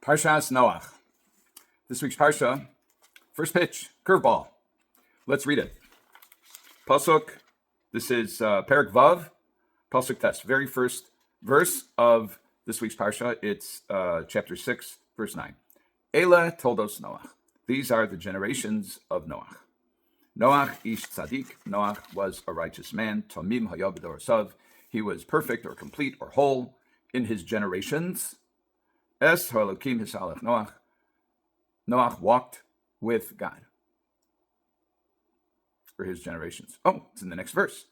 Parshas Noach. This week's Parsha, first pitch, curveball. Let's read it. Pasuk, this is Perek Vav, Pasuk Tes, very first verse of this week's Parsha. It's chapter 6, verse 9. Ele toldos Noach. These are the generations of Noach. Noach ish tzadik. Noach was a righteous man. Tomim hayav b'dorasav. He was perfect or complete or whole in his generations. Es ha'elokim hisalech Noach. Noach walked with God for his generations. Oh, it's in the next verse.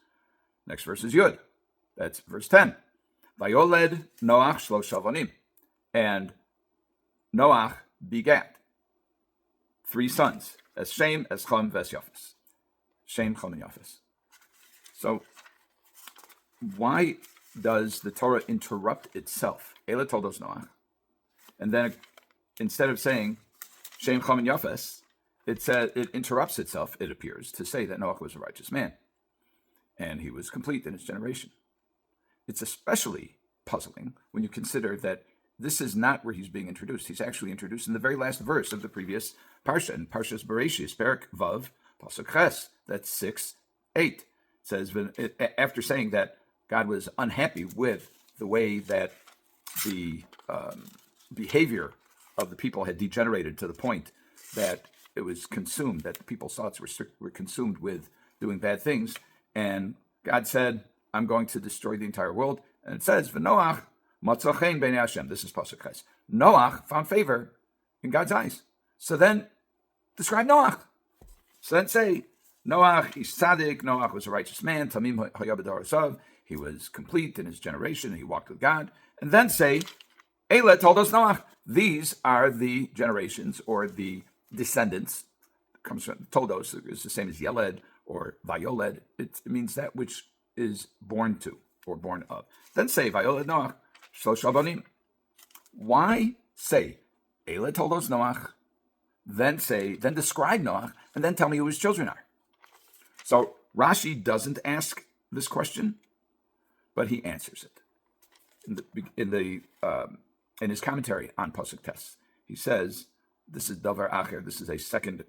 Next verse is Yud. That's verse 10. Vayoled Noach shlosh avonim. And Noach begat 3 sons, as Shem, as Chom, ves Yafes. Shem, Chom, and Yafes. So, why does the Torah interrupt itself? Ele toldos Noach. And then, instead of saying Shem, Chom, and Yafes, it interrupts itself, it appears, to say that Noach was a righteous man. And he was complete in his generation. It's especially puzzling when you consider that this is not where he's being introduced. He's actually introduced in the very last verse of the previous Parsha, in Parshas Bereshis, Perek Vav, Pasuk Ches. That's 6:8. It says, after saying that God was unhappy with the way that the behavior of the people had degenerated to the point that it was consumed, that the people's thoughts were consumed with doing bad things, and God said, I'm going to destroy the entire world. And it says, V'Noach matzachein b'nei Hashem. This is Pasuk Ches. Noach found favor in God's eyes. So then, describe Noach. So then say, Noach, he's tzaddik. Noach was a righteous man. Tamim hayav b'dorasav. He was complete in his generation. He walked with God. And then say, Ele toldos Noach. These are the generations, or the descendants. It comes from toldos, is the same as yeled or vayoled. It means that which is born to or born of. Then say, vayoled Noach shlosh avonim. Why say Ele toldos Noach? Then describe Noach, and then tell me who his children are. So Rashi doesn't ask this question, but he answers it in his commentary on Pasuk Tes. He says, "This is davar acher. This is a second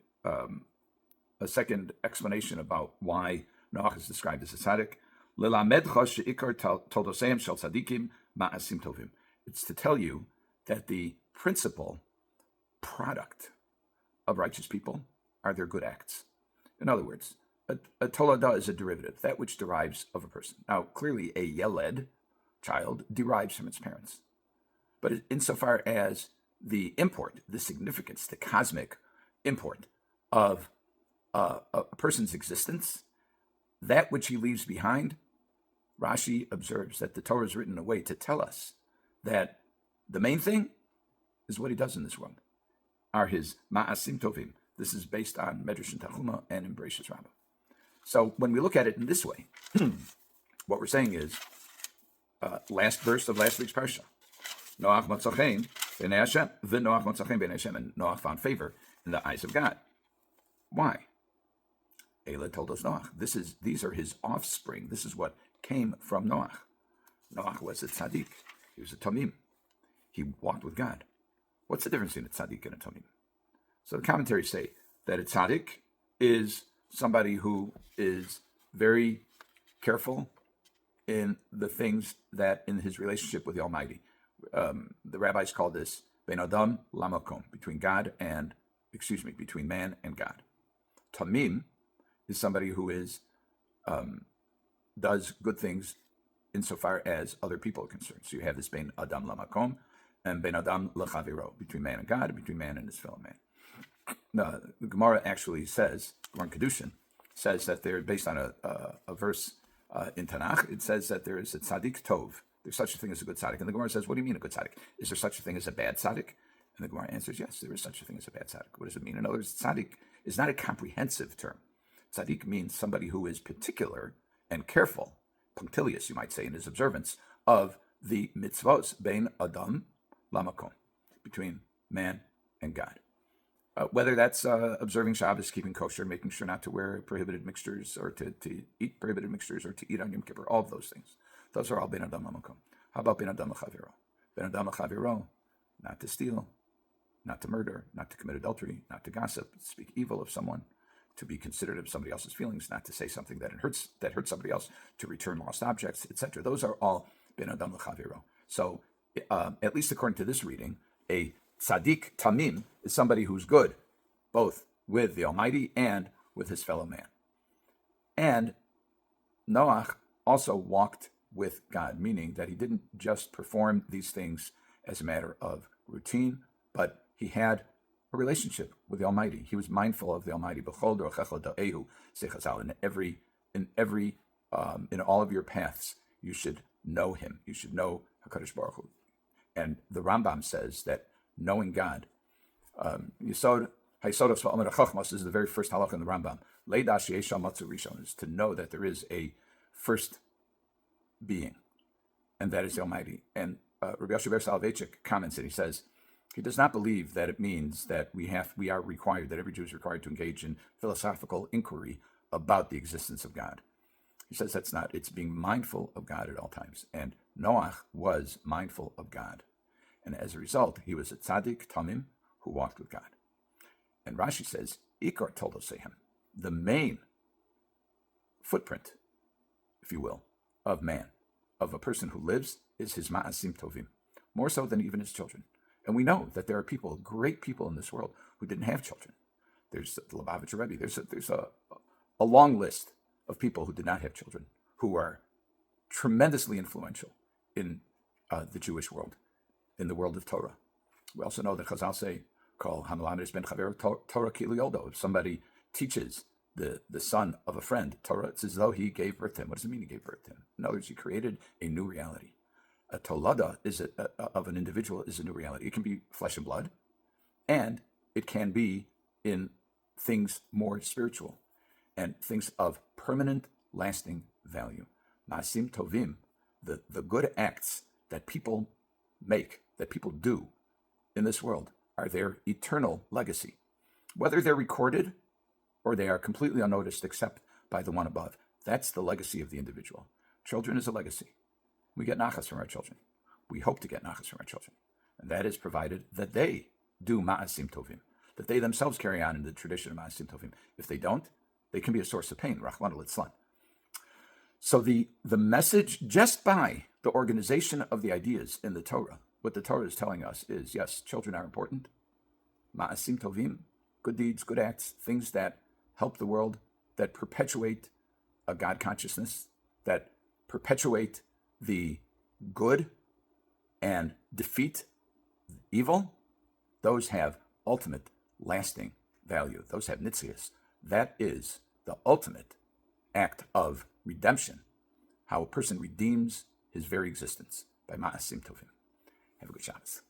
explanation about why Noach is described as a tzaddik. Lilamedcha sheikar toldoseim shel tzadikim ma'asim tovim. It's to tell you that the principal product of righteous people are their good acts. In other words, a tolada is a derivative, that which derives of a person. Now, clearly, a yeled, child, derives from its parents. But insofar as the import, the significance, the cosmic import of a person's existence, that which he leaves behind, Rashi observes that the Torah is written in a way to tell us that the main thing is what he does in this world, are his ma'asim tovim. This is based on Medrash and Tanchuma and in Bereshis Rabbah. So when we look at it in this way, what we're saying is, last verse of last week's Parsha, Noach matzachein b'nei Hashem, v'Noach matzachein b'nei Hashem, and Noach found favor in the eyes of God. Why? Ele toldos Noach. These are his offspring. This is what came from Noach. Noach was a tzaddik. He was a tamim. He walked with God. What's the difference between a tzaddik and a tamim? So the commentaries say that a tzaddik is somebody who is very careful in the things that in his relationship with the Almighty. The rabbis call this ben adam lamakom, between man and God. Tamim is somebody who is does good things insofar as other people are concerned. So you have this ben adam lamakom and ben adam lechaviro, between man and God, and between man and his fellow man. No, the Gemara actually says, Gemara in Kiddushin says that they're based on a verse in Tanakh. It says that there is a tzaddik tov. There's such a thing as a good tzaddik. And the Gemara says, what do you mean a good tzaddik? Is there such a thing as a bad tzaddik? And the Gemara answers, yes, there is such a thing as a bad tzaddik. What does it mean? In other words, tzaddik is not a comprehensive term. Tzaddik means somebody who is particular and careful, punctilious, you might say, in his observance of the mitzvos, bein adam lamakom, between man and God. Whether that's observing Shabbos, keeping kosher, making sure not to wear prohibited mixtures, or to eat prohibited mixtures, or to eat on Yom Kippur, all of those things. Those are all ben adam lamakom. How about ben adam l'chaviro? Ben adam l'chaviro, not to steal, not to murder, not to commit adultery, not to gossip, speak evil of someone, to be considerate of somebody else's feelings, not to say something that hurts somebody else, to return lost objects, etc. Those are all ben adam l'chaviro. So, at least according to this reading, a tzaddik tamim is somebody who's good, both with the Almighty and with his fellow man. And Noach also walked with God, meaning that he didn't just perform these things as a matter of routine, but he had a relationship with the Almighty. He was mindful of the Almighty. In all of your paths, you should know Him. You should know Hakadosh Baruch Hu. And the Rambam says that knowing God, Yisod Haisodos v'Amar Chachmas is the very first halach in the Rambam. Leidash Yeshal Matzu Rishon is to know that there is a first being, and that is the Almighty. And Rav Yosef Dov Soloveitchik comments, and he says he does not believe that it means that we are required, that every Jew is required to engage in philosophical inquiry about the existence of God. He says that's not, it's being mindful of God at all times. And Noach was mindful of God. And as a result, he was a tzaddik tamim who walked with God. And Rashi says, Ikar Toldosehem, the main footprint, if you will, of man, of a person who lives, is his ma'asim tovim, more so than even his children. And we know that there are people, great people in this world, who didn't have children. There's the Lubavitcher Rebbe. There's a long list of people who did not have children, who are tremendously influential in the Jewish world, in the world of Torah. We also know that Chazal say, "Kol hamalamed ben chaver Torah ki liyoldo." If somebody teaches the son of a friend Torah, it's as though he gave birth to him. What does it mean he gave birth to him? In other words, he created a new reality. A tolada of an individual is a new reality. It can be flesh and blood, and it can be in things more spiritual and things of permanent, lasting value. Maasim tovim, the good acts that people make, that people do in this world, are their eternal legacy. Whether they're recorded or they are completely unnoticed except by the one above, that's the legacy of the individual. Children is a legacy. We get nachas from our children. We hope to get nachas from our children. And that is provided that they do ma'asim tovim, that they themselves carry on in the tradition of ma'asim tovim. If they don't, they can be a source of pain, rachmana litzlan. So the message, just by the organization of the ideas in the Torah, what the Torah is telling us is, yes, children are important. Ma'asim tovim, good deeds, good acts, things that help the world, that perpetuate a God consciousness, that perpetuate the good and defeat evil, those have ultimate lasting value. Those have nitzias. That is the ultimate act of redemption, how a person redeems his very existence by ma'asim tovim. Have a good Shabbos.